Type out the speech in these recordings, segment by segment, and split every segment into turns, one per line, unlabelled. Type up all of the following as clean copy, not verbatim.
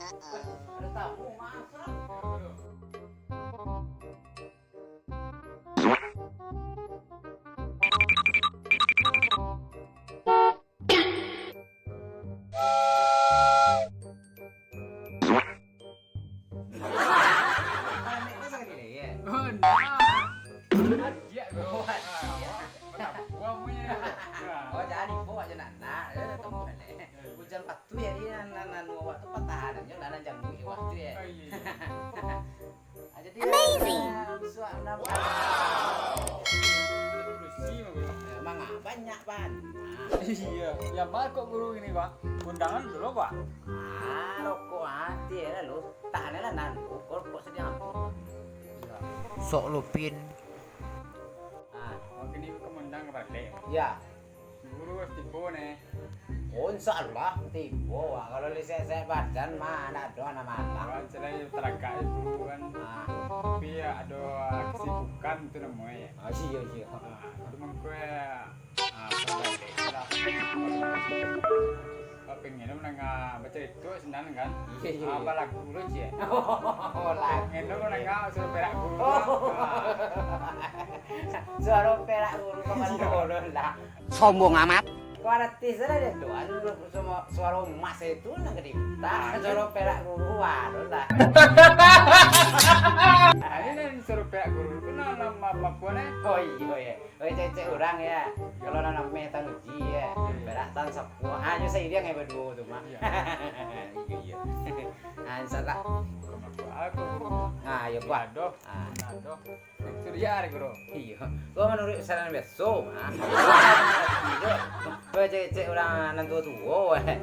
Ada tamu masak. Anaknya sakit ini ya.
Oh, nah. Dia bro.
Oh jadi bawa aja nak temu kan. Hujan patu ya dia nan waktu patahan aja nan jam 2 waktu ya. Aja dia. Amazing. Suara emang banyak ban.
Iya, ya Pak kok guru ini Pak. Undangan dulu Pak.
Rokok hati ya lu. Tahannya lah nan. Kok sedang.
Sok lupin.
Mungkin ini kemundang balik.
Ya.
Guru tipu nih.
Oh insyaallah tipu. Kalau saya badan mah ada doa nama Allah.
Kalau celai teraga itu kan. Tapi ada kesibukan itu namanya.
Iya.
Cuma gue pengen menengah baca itu senang kan?
Iya.
Apa lagu lu sih?
Oh lagu.
Pengen lu menengah suruh perak guru.
Suara perak guru kemana lah.
Sombong amat.
Kau ada teaser aja tuh, semua suara emas itu nang kedipta, suara perak guru waduh lah.
Ini suruh perak guru itu nama apa nih?
Oh iya, cecek orang ya. Kalau nanam metan uji ya, perak tan sepuluh. Hanya saya dia nggak berdua tuh mah. Iya. Salah.
Aku.
Nah, ya gua.
Aduh. Surya guru.
Iya. Gua menurut saran beso mah. Gua cecek orang nan tua-tua weh.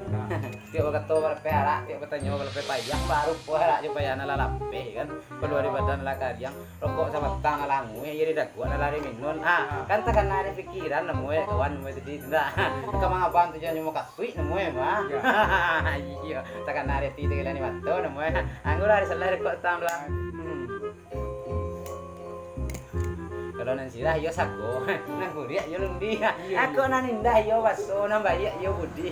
Tiap ketua berperak, tiap bertanya berpepayang baru perak supaya nala lape kan. Kedua di badan lah kariang, rokok sama tang langu ya jadi dak gua lari minum. Kan tekan ada pikiran nemu ya kawan nemu tadi tidak. Kamang apaan tujuannya mau kasih nemu ya mah. Iya, tekan ada titik lani matu nemu ya. Anggur hari selesai kok tambah. Kalau nanti dah yo sago, nang budi yo lundi. Aku nan indah yo baso, nang bayi yo budi.